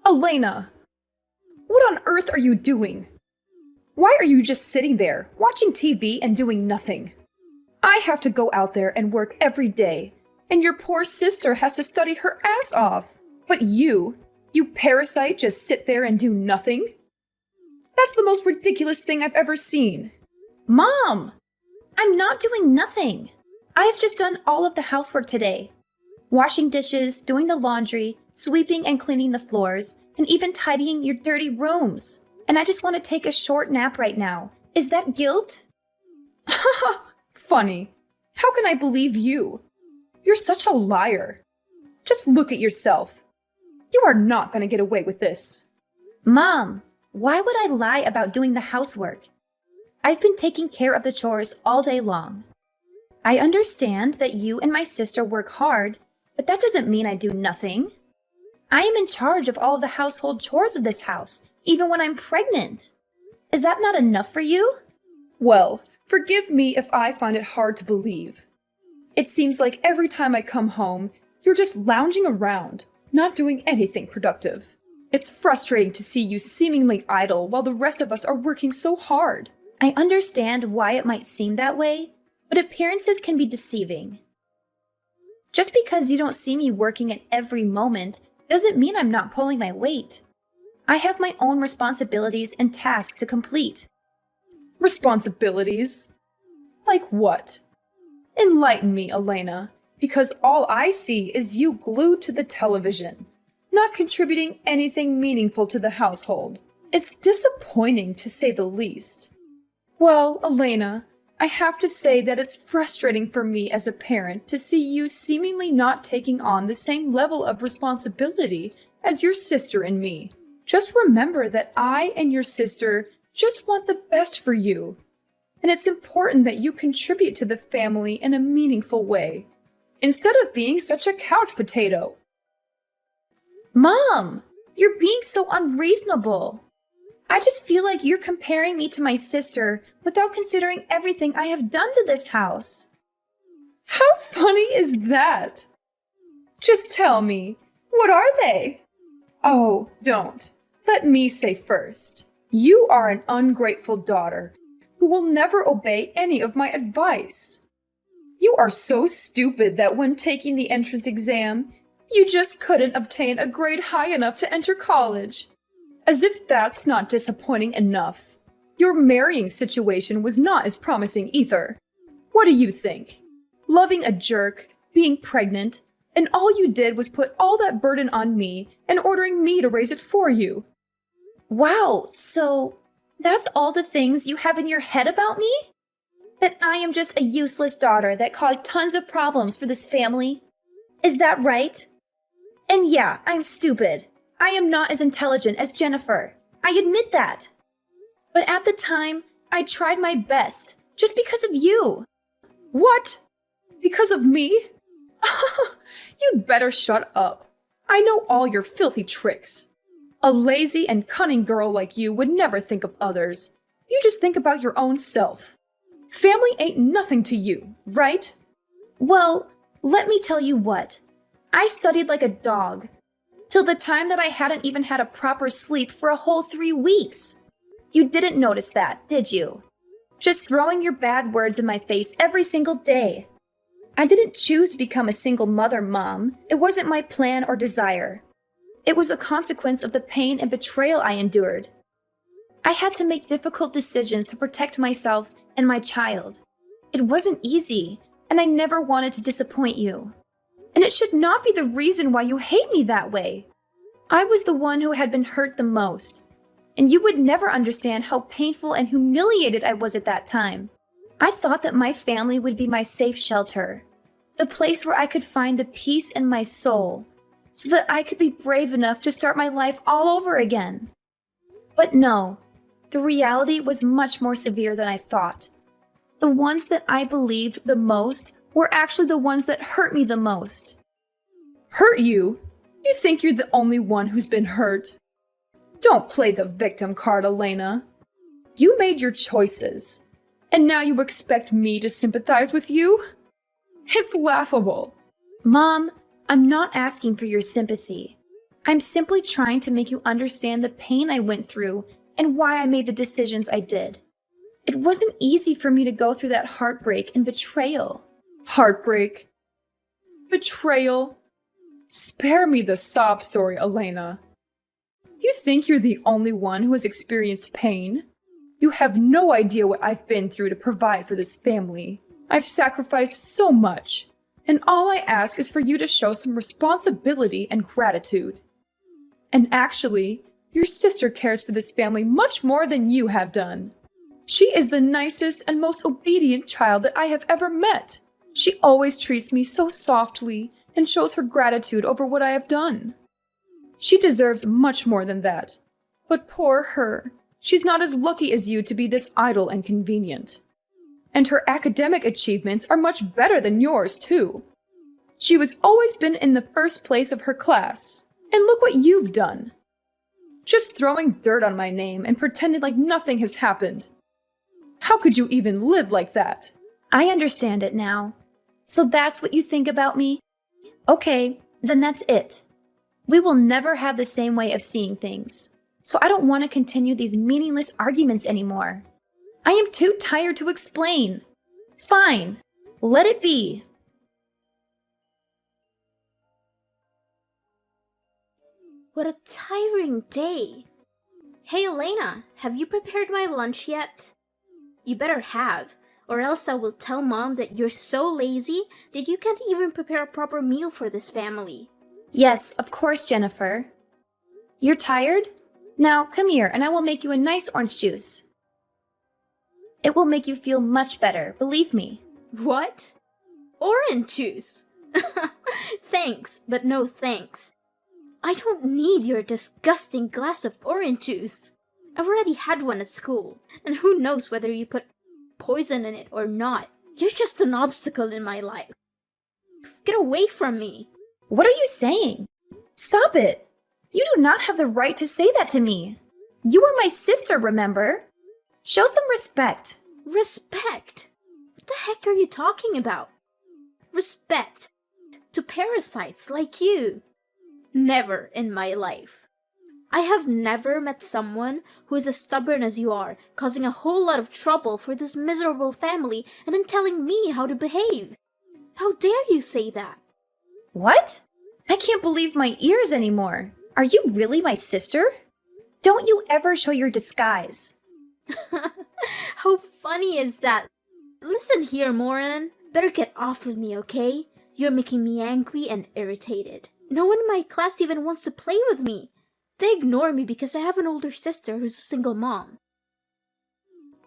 Elena! What on earth are you doing? Why are you just sitting there, watching TV and doing nothing? I have to go out there and work every day, and your poor sister has to study her ass off. But you parasite, just sit there and do nothing? That's the most ridiculous thing I've ever seen. Mom! I'm not doing nothing. I've just done all of the housework today. Washing dishes, doing the laundry, sweeping and cleaning the floors, and even tidying your dirty rooms. And I just want to take a short nap right now. Is that guilt? Funny. How can I believe you? You're such a liar. Just look at yourself. You are not going to get away with this. Mom, why would I lie about doing the housework? I've been taking care of the chores all day long. I understand that you and my sister work hard, but that doesn't mean I do nothing. I am in charge of all of the household chores of this house, even when I'm pregnant. Is that not enough for you? Well, forgive me if I find it hard to believe. It seems like every time I come home, you're just lounging around, not doing anything productive. It's frustrating to see you seemingly idle while the rest of us are working so hard. I understand why it might seem that way, but appearances can be deceiving. Just because you don't see me working at every moment doesn't mean I'm not pulling my weight. I have my own responsibilities and tasks to complete. Responsibilities? Like what? Enlighten me, Elena, because all I see is you glued to the television, not contributing anything meaningful to the household. It's disappointing, to say the least. Well, Elena, I have to say that it's frustrating for me as a parent to see you seemingly not taking on the same level of responsibility as your sister and me. Just remember that I and your sister just want the best for you. And it's important that you contribute to the family in a meaningful way, instead of being such a couch potato. Mom, you're being so unreasonable. I just feel like you're comparing me to my sister without considering everything I have done to this house. How funny is that? Just tell me, what are they? Oh, don't. Let me say first. You are an ungrateful daughter who will never obey any of my advice. You are so stupid that when taking the entrance exam, you just couldn't obtain a grade high enough to enter college. As if that's not disappointing enough. Your marrying situation was not as promising either. What do you think? Loving a jerk, being pregnant, and all you did was put all that burden on me and ordering me to raise it for you. Wow, so that's all the things you have in your head about me? That I am just a useless daughter that caused tons of problems for this family? Is that right? And yeah, I'm stupid. I am not as intelligent as Jennifer. I admit that. But at the time, I tried my best, just because of you. What? Because of me? You'd better shut up. I know all your filthy tricks. A lazy and cunning girl like you would never think of others. You just think about your own self. Family ain't nothing to you, right? Well, let me tell you what. I studied like a dog. Till the time that I hadn't even had a proper sleep for a whole 3 weeks. You didn't notice that, did you? Just throwing your bad words in my face every single day. I didn't choose to become a single mother, Mom. It wasn't my plan or desire. It was a consequence of the pain and betrayal I endured. I had to make difficult decisions to protect myself and my child. It wasn't easy, and I never wanted to disappoint you. And it should not be the reason why you hate me that way. I was the one who had been hurt the most, and you would never understand how painful and humiliated I was at that time. I thought that my family would be my safe shelter, the place where I could find the peace in my soul, so that I could be brave enough to start my life all over again. But no, the reality was much more severe than I thought. The ones that I believed the most were actually the ones that hurt me the most. Hurt you? You think you're the only one who's been hurt? Don't play the victim card, Elena. You made your choices, and now you expect me to sympathize with you? It's laughable. Mom, I'm not asking for your sympathy. I'm simply trying to make you understand the pain I went through and why I made the decisions I did. It wasn't easy for me to go through that heartbreak and betrayal. Heartbreak. Betrayal. Spare me the sob story, Elena. You think you're the only one who has experienced pain? You have no idea what I've been through to provide for this family. I've sacrificed so much, and all I ask is for you to show some responsibility and gratitude. And actually, your sister cares for this family much more than you have done. She is the nicest and most obedient child that I have ever met. She always treats me so softly and shows her gratitude over what I have done. She deserves much more than that. But poor her, she's not as lucky as you to be this idle and convenient. And her academic achievements are much better than yours, too. She has always been in the first place of her class. And look what you've done. Just throwing dirt on my name and pretending like nothing has happened. How could you even live like that? I understand it now. So that's what you think about me? Okay, then that's it. We will never have the same way of seeing things. So I don't want to continue these meaningless arguments anymore. I am too tired to explain. Fine, let it be. What a tiring day. Hey Elena, have you prepared my lunch yet? You better have, or else I will tell Mom that you're so lazy that you can't even prepare a proper meal for this family. Yes, of course, Jennifer. You're tired? Now come here and I will make you a nice orange juice. It will make you feel much better, believe me. What? Orange juice? Thanks, but no thanks. I don't need your disgusting glass of orange juice. I've already had one at school, and who knows whether you put poison in it or not. You're just an obstacle in my life. Get away from me. What are you saying? Stop it. You do not have the right to say that to me. You are my sister, remember? Show some respect. Respect? What the heck are you talking about? Respect to parasites like you? Never in my life. I have never met someone who is as stubborn as you are, causing a whole lot of trouble for this miserable family and then telling me how to behave. How dare you say that? What? I can't believe my ears anymore. Are you really my sister? Don't you ever show your disguise. How funny is that? Listen here, Moran. Better get off of me, okay? You're making me angry and irritated. No one in my class even wants to play with me. They ignore me because I have an older sister who's a single mom.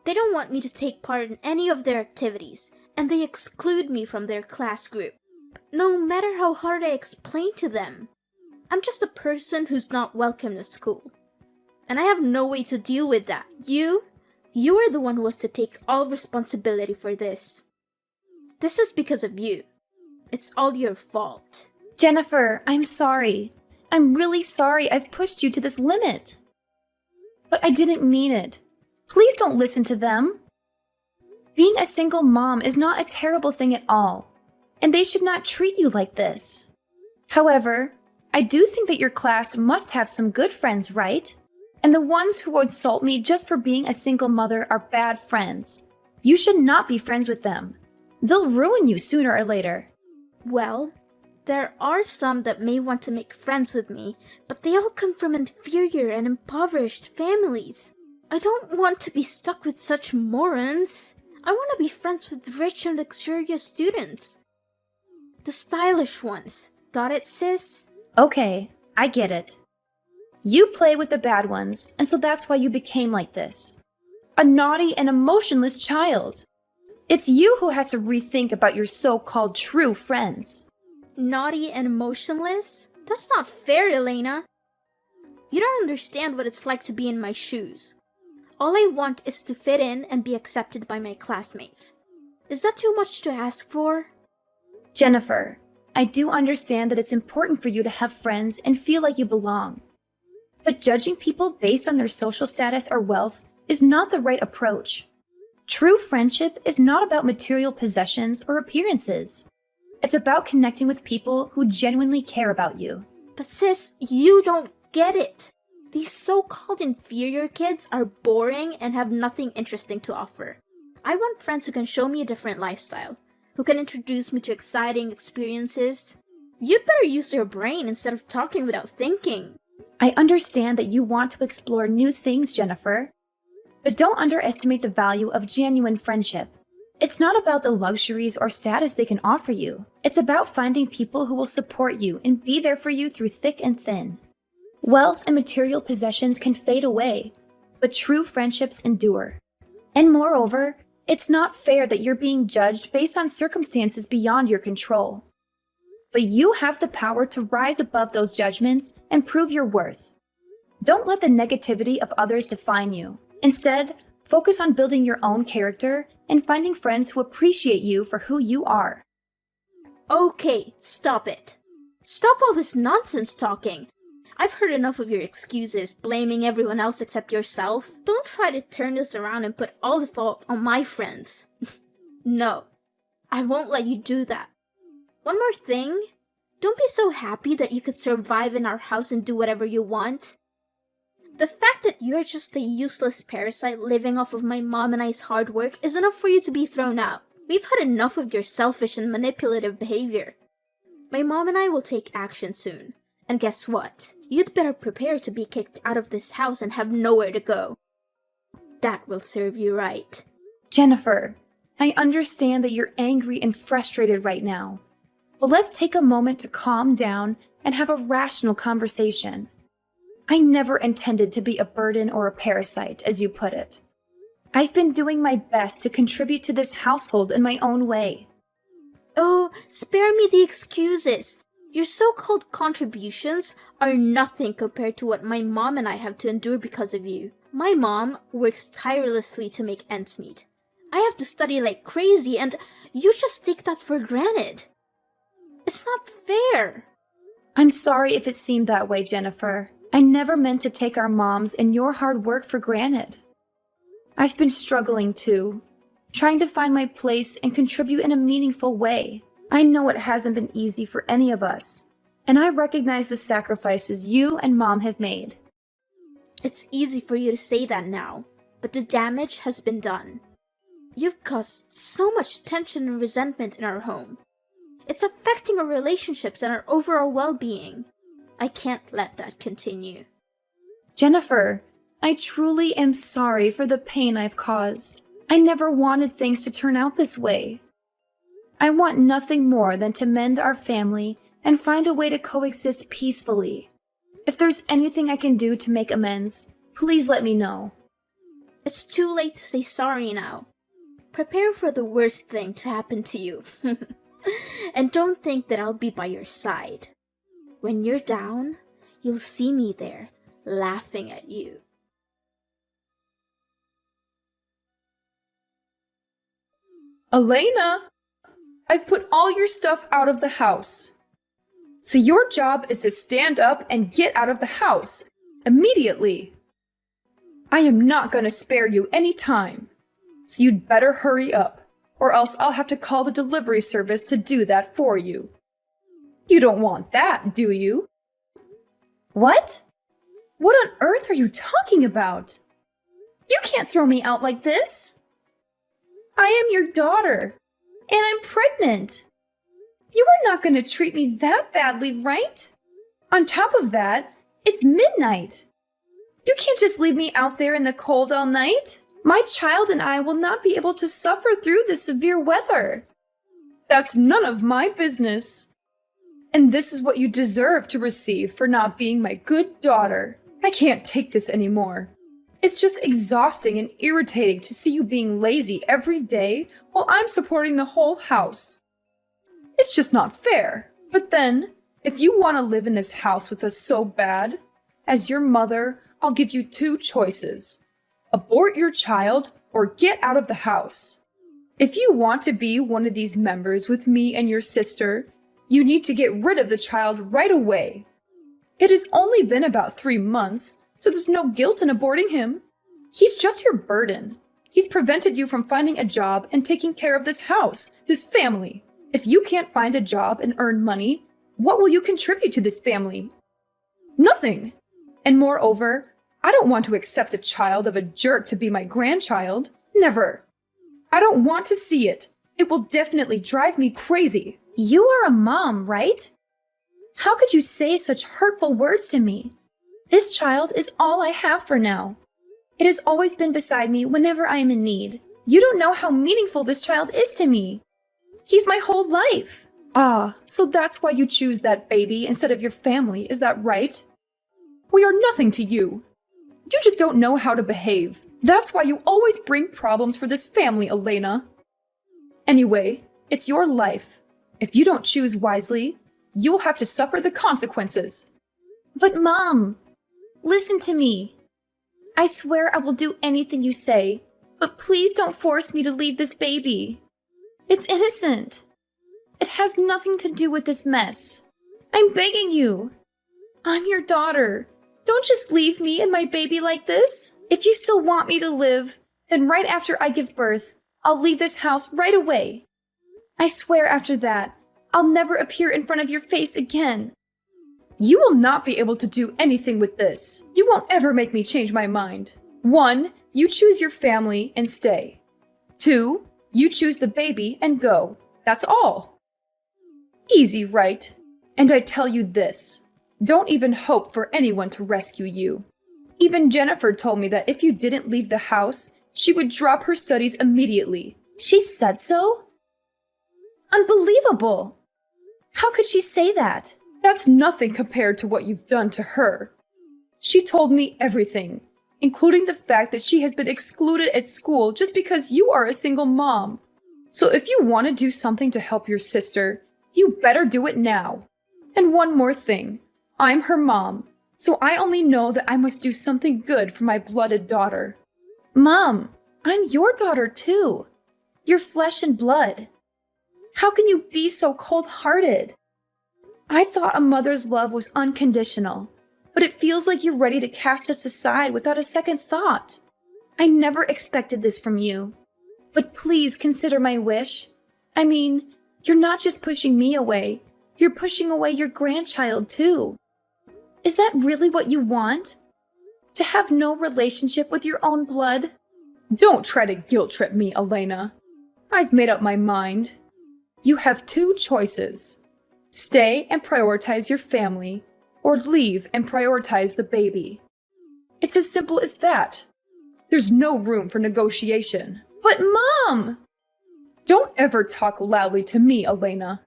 They don't want me to take part in any of their activities, and they exclude me from their class group. No matter how hard I explain to them, I'm just a person who's not welcome to school. And I have no way to deal with that. You are the one who has to take all responsibility for this. This is because of you. It's all your fault. Jennifer, I'm sorry. I'm really sorry I've pushed you to this limit. But I didn't mean it. Please don't listen to them. Being a single mom is not a terrible thing at all, and they should not treat you like this. However, I do think that your class must have some good friends, right? And the ones who insult me just for being a single mother are bad friends. You should not be friends with them. They'll ruin you sooner or later. Well, there are some that may want to make friends with me, but they all come from inferior and impoverished families. I don't want to be stuck with such morons. I want to be friends with rich and luxurious students. The stylish ones. Got it, sis? Okay, I get it. You play with the bad ones, and so that's why you became like this. A naughty and emotionless child. It's you who has to rethink about your so-called true friends. Naughty and emotionless? That's not fair, Elena. You don't understand what it's like to be in my shoes. All I want is to fit in and be accepted by my classmates. Is that too much to ask for? Jennifer, I do understand that it's important for you to have friends and feel like you belong. But judging people based on their social status or wealth is not the right approach. True friendship is not about material possessions or appearances. It's about connecting with people who genuinely care about you. But sis, you don't get it. These so-called inferior kids are boring and have nothing interesting to offer. I want friends who can show me a different lifestyle, who can introduce me to exciting experiences. You'd better use your brain instead of talking without thinking. I understand that you want to explore new things, Jennifer. But don't underestimate the value of genuine friendship. It's not about the luxuries or status they can offer you. It's about finding people who will support you and be there for you through thick and thin. Wealth and material possessions can fade away, but true friendships endure. And moreover, it's not fair that you're being judged based on circumstances beyond your control. But you have the power to rise above those judgments and prove your worth. Don't let the negativity of others define you. Instead, focus on building your own character and finding friends who appreciate you for who you are. Okay, stop it. Stop all this nonsense talking. I've heard enough of your excuses, blaming everyone else except yourself. Don't try to turn this around and put all the fault on my friends. No, I won't let you do that. One more thing. Don't be so happy that you could survive in our house and do whatever you want. The fact that you're just a useless parasite living off of my mom and I's hard work is enough for you to be thrown out. We've had enough of your selfish and manipulative behavior. My mom and I will take action soon. And guess what? You'd better prepare to be kicked out of this house and have nowhere to go. That will serve you right. Jennifer, I understand that you're angry and frustrated right now. But let's take a moment to calm down and have a rational conversation. I never intended to be a burden or a parasite, as you put it. I've been doing my best to contribute to this household in my own way. Oh, spare me the excuses. Your so-called contributions are nothing compared to what my mom and I have to endure because of you. My mom works tirelessly to make ends meet. I have to study like crazy, and you just take that for granted. It's not fair. I'm sorry if it seemed that way, Jennifer. I never meant to take our moms and your hard work for granted. I've been struggling too, trying to find my place and contribute in a meaningful way. I know it hasn't been easy for any of us, and I recognize the sacrifices you and Mom have made. It's easy for you to say that now, but the damage has been done. You've caused so much tension and resentment in our home. It's affecting our relationships and our overall well-being. I can't let that continue. Jennifer, I truly am sorry for the pain I've caused. I never wanted things to turn out this way. I want nothing more than to mend our family and find a way to coexist peacefully. If there's anything I can do to make amends, please let me know. It's too late to say sorry now. Prepare for the worst thing to happen to you. And don't think that I'll be by your side. When you're down, you'll see me there, laughing at you. Elena! I've put all your stuff out of the house. So your job is to stand up and get out of the house immediately. I am not going to spare you any time. So you'd better hurry up, or else I'll have to call the delivery service to do that for you. You don't want that, do you? What? What on earth are you talking about? You can't throw me out like this. I am your daughter. And I'm pregnant. You are not going to treat me that badly, right? On top of that, it's midnight. You can't just leave me out there in the cold all night. My child and I will not be able to suffer through this severe weather. That's none of my business. And this is what you deserve to receive for not being my good daughter. I can't take this anymore. It's just exhausting and irritating to see you being lazy every day while I'm supporting the whole house. It's just not fair. But then, if you want to live in this house with us so bad, as your mother, I'll give you two choices. Abort your child or get out of the house. If you want to be one of these members with me and your sister, you need to get rid of the child right away. It has only been about 3 months, so there's no guilt in aborting him. He's just your burden. He's prevented you from finding a job and taking care of this house, this family. If you can't find a job and earn money, what will you contribute to this family? Nothing. And moreover, I don't want to accept a child of a jerk to be my grandchild. Never. I don't want to see it. It will definitely drive me crazy. You are a mom, right? How could you say such hurtful words to me? This child is all I have for now. It has always been beside me whenever I am in need. You don't know how meaningful this child is to me. He's my whole life. Ah, so that's why you choose that baby instead of your family, is that right? We are nothing to you. You just don't know how to behave. That's why you always bring problems for this family, Elena. Anyway, it's your life. If you don't choose wisely, you will have to suffer the consequences. But Mom, listen to me. I swear I will do anything you say, but please don't force me to leave this baby. It's innocent. It has nothing to do with this mess. I'm begging you. I'm your daughter. Don't just leave me and my baby like this. If you still want me to live, then right after I give birth, I'll leave this house right away. I swear after that, I'll never appear in front of your face again. You will not be able to do anything with this. You won't ever make me change my mind. 1, you choose your family and stay. 2, you choose the baby and go. That's all. Easy, right? And I tell you this, don't even hope for anyone to rescue you. Even Jennifer told me that if you didn't leave the house, she would drop her studies immediately. She said so? Unbelievable! How could she say that? That's nothing compared to what you've done to her. She told me everything, including the fact that she has been excluded at school just because you are a single mom. So if you want to do something to help your sister, you better do it now. And one more thing, I'm her mom, so I only know that I must do something good for my blooded daughter. Mom, I'm your daughter too. You're flesh and blood. How can you be so cold-hearted? I thought a mother's love was unconditional, but it feels like you're ready to cast us aside without a second thought. I never expected this from you. But please consider my wish. I mean, you're not just pushing me away, you're pushing away your grandchild too. Is that really what you want? To have no relationship with your own blood? Don't try to guilt trip me, Elena. I've made up my mind. You have 2 choices. Stay and prioritize your family, or leave and prioritize the baby. It's as simple as that. There's no room for negotiation. But Mom! Don't ever talk loudly to me, Elena.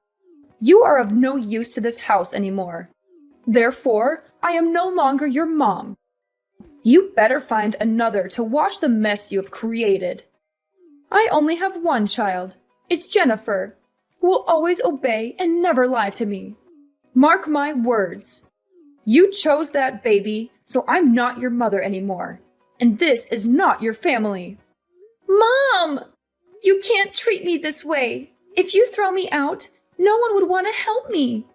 You are of no use to this house anymore. Therefore, I am no longer your mom. You better find another to wash the mess you have created. I only have one child. It's Jennifer, who will always obey and never lie to me. Mark my words. You chose that baby, so I'm not your mother anymore. And this is not your family. Mom! You can't treat me this way. If you throw me out, no one would want to help me.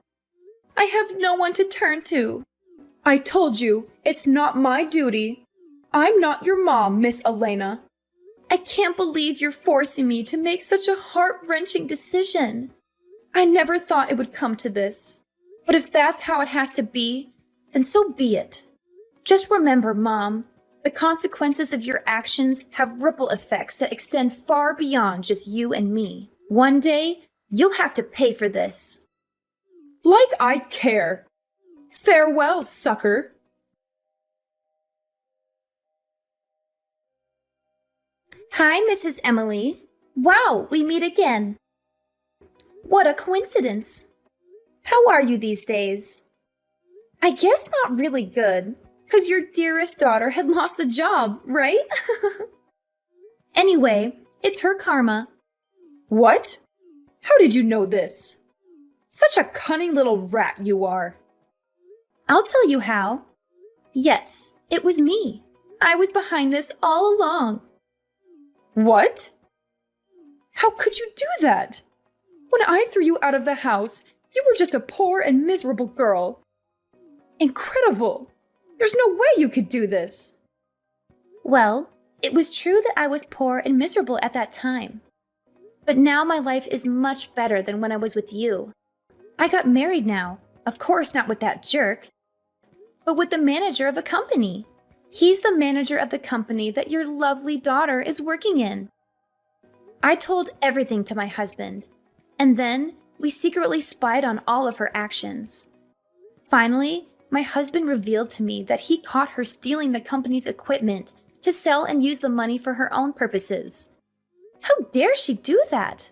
I have no one to turn to. I told you, it's not my duty. I'm not your mom, Miss Elena. I can't believe you're forcing me to make such a heart-wrenching decision. I never thought it would come to this. But if that's how it has to be, then so be it. Just remember, Mom, the consequences of your actions have ripple effects that extend far beyond just you and me. One day, you'll have to pay for this. Like I care. Farewell, sucker. Hi, Mrs. Emily. Wow, we meet again. What a coincidence. How are you these days? I guess not really good, 'cause your dearest daughter had lost the job, right? Anyway, it's her karma. What? How did you know this? Such a cunning little rat you are. I'll tell you how. Yes, it was me. I was behind this all along. What? How could you do that? When I threw you out of the house, you were just a poor and miserable girl. Incredible! There's no way you could do this. Well, it was true that I was poor and miserable at that time. But now my life is much better than when I was with you. I got married now. Of course not with that jerk. but with the manager of a company. He's the manager of the company that your lovely daughter is working in. I told everything to my husband, and then we secretly spied on all of her actions. Finally, my husband revealed to me that he caught her stealing the company's equipment to sell and use the money for her own purposes. How dare she do that?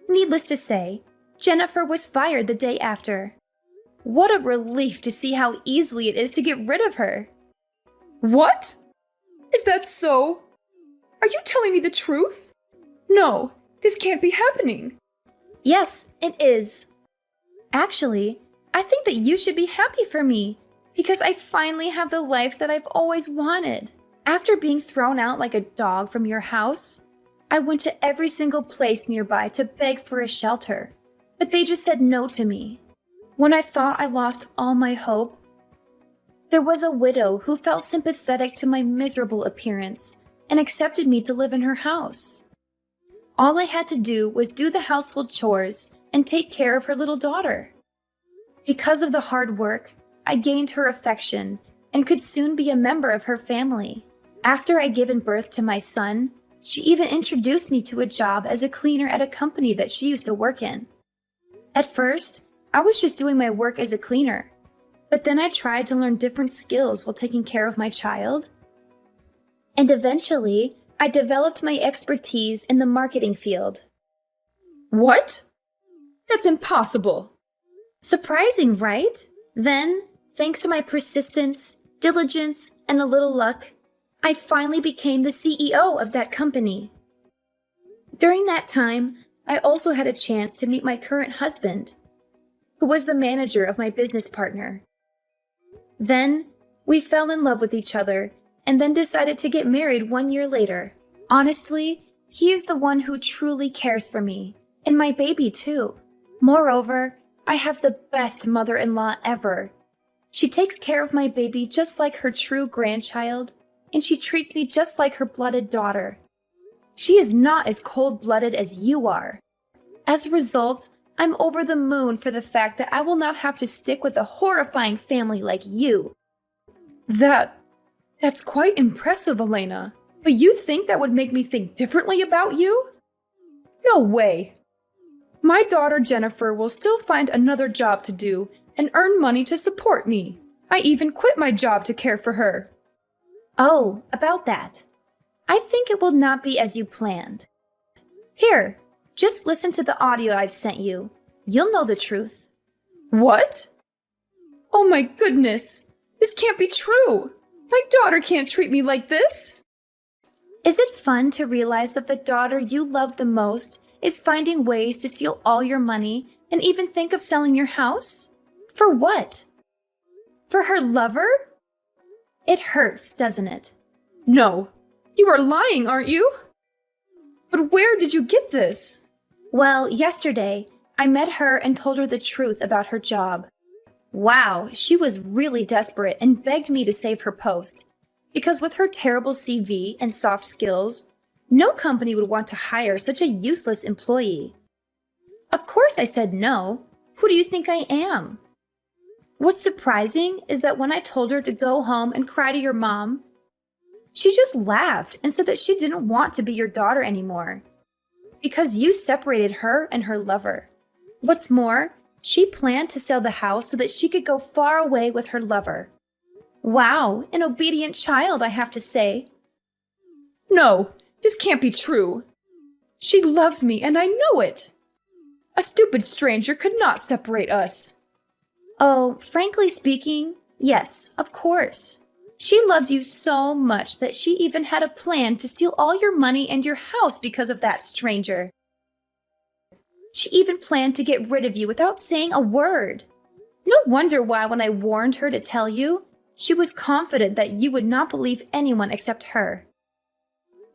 Needless to say, Jennifer was fired the day after. What a relief to see how easily it is to get rid of her. What? Is that so? Are you telling me the truth? No, this can't be happening. Yes, it is. Actually, I think that you should be happy for me because I finally have the life that I've always wanted. After being thrown out like a dog from your house, I went to every single place nearby to beg for a shelter, but they just said no to me. When I thought I lost all my hope, there was a widow who felt sympathetic to my miserable appearance and accepted me to live in her house. All I had to do was do the household chores and take care of her little daughter. Because of the hard work, I gained her affection and could soon be a member of her family. After I'd given birth to my son, she even introduced me to a job as a cleaner at a company that she used to work in. At first, I was just doing my work as a cleaner, but then I tried to learn different skills while taking care of my child. And eventually, I developed my expertise in the marketing field. What? That's impossible. Surprising, right? Then, thanks to my persistence, diligence, and a little luck, I finally became the CEO of that company. During that time, I also had a chance to meet my current husband, who was the manager of my business partner. Then, we fell in love with each other and then decided to get married 1 year later. Honestly, he is the one who truly cares for me, and my baby too. Moreover, I have the best mother-in-law ever. She takes care of my baby just like her true grandchild, and she treats me just like her blooded daughter. She is not as cold-blooded as you are. As a result, I'm over the moon for the fact that I will not have to stick with a horrifying family like you. That's quite impressive, Elena. But you think that would make me think differently about you? No way. My daughter Jennifer will still find another job to do and earn money to support me. I even quit my job to care for her. Oh, about that. I think it will not be as you planned. Here, just listen to the audio I've sent you. You'll know the truth. What? Oh my goodness! This can't be true! My daughter can't treat me like this! Is it fun to realize that the daughter you love the most is finding ways to steal all your money and even think of selling your house? For what? For her lover? It hurts, doesn't it? No. You are lying, aren't you? But where did you get this? Well, yesterday, I met her and told her the truth about her job. Wow, she was really desperate and begged me to save her post. Because with her terrible CV and soft skills, no company would want to hire such a useless employee. Of course I said no. Who do you think I am? What's surprising is that when I told her to go home and cry to your mom, she just laughed and said that she didn't want to be your daughter anymore. Because you separated her and her lover. What's more, she planned to sell the house so that she could go far away with her lover. Wow, an obedient child, I have to say. No, this can't be true. She loves me and I know it. A stupid stranger could not separate us. Oh, frankly speaking, yes, of course. She loves you so much that she even had a plan to steal all your money and your house because of that stranger. She even planned to get rid of you without saying a word. No wonder why when I warned her to tell you, she was confident that you would not believe anyone except her.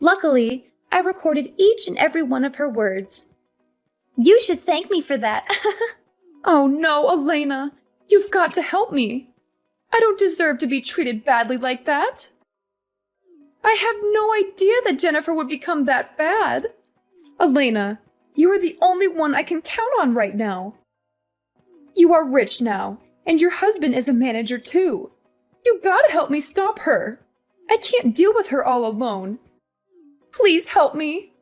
Luckily, I recorded each and every one of her words. You should thank me for that. Oh no, Elena, you've got to help me. I don't deserve to be treated badly like that. I have no idea that Jennifer would become that bad. Elena, you are the only one I can count on right now. You are rich now, and your husband is a manager too. You gotta help me stop her. I can't deal with her all alone. Please help me.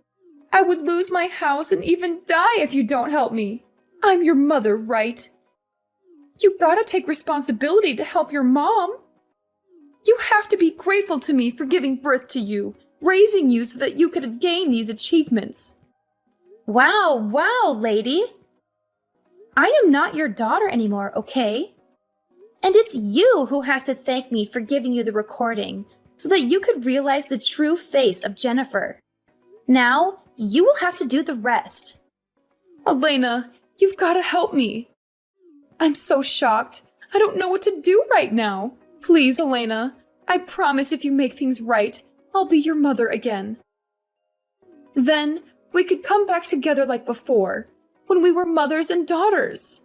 I would lose my house and even die if you don't help me. I'm your mother, right? You gotta take responsibility to help your mom. You have to be grateful to me for giving birth to you, raising you so that you could gain these achievements. Wow, lady. I am not your daughter anymore, okay? And it's you who has to thank me for giving you the recording so that you could realize the true face of Jennifer. Now, you will have to do the rest. Elena, you've gotta help me. I'm so shocked. I don't know what to do right now. Please, Elena, I promise if you make things right, I'll be your mother again. Then we could come back together like before, when we were mothers and daughters.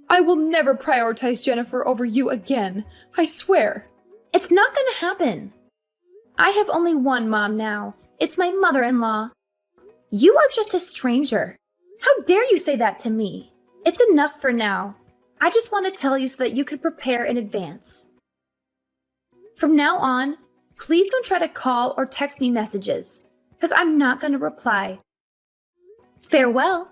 I will never prioritize Jennifer over you again, I swear. It's not gonna happen. I have only one mom now. It's my mother-in-law. You are just a stranger. How dare you say that to me? It's enough for now. I just want to tell you so that you could prepare in advance. From now on, please don't try to call or text me messages, because I'm not going to reply. Farewell.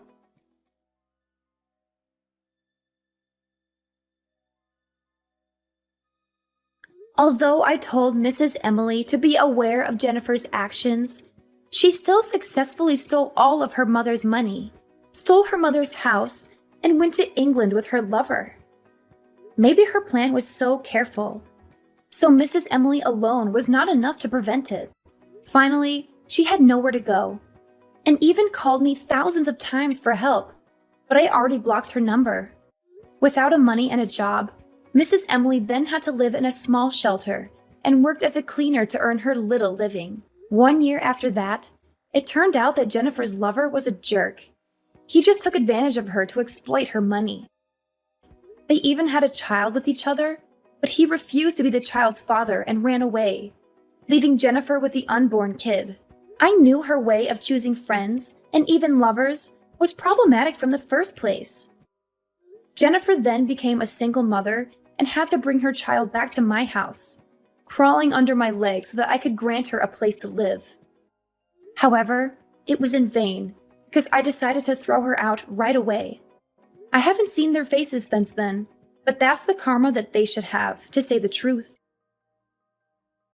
Although I told Mrs. Emily to be aware of Jennifer's actions, she still successfully stole all of her mother's money, stole her mother's house, and went to England with her lover. Maybe her plan was so careful. So Mrs. Emily alone was not enough to prevent it. Finally, she had nowhere to go, and even called me thousands of times for help, but I already blocked her number. Without a money and a job, Mrs. Emily then had to live in a small shelter and worked as a cleaner to earn her little living. 1 year after that, it turned out that Jennifer's lover was a jerk. He just took advantage of her to exploit her money. They even had a child with each other, but he refused to be the child's father and ran away, leaving Jennifer with the unborn kid. I knew her way of choosing friends, and even lovers, was problematic from the first place. Jennifer then became a single mother and had to bring her child back to my house, crawling under my legs so that I could grant her a place to live. However, it was in vain, because I decided to throw her out right away. I haven't seen their faces since then, but that's the karma that they should have, to say the truth.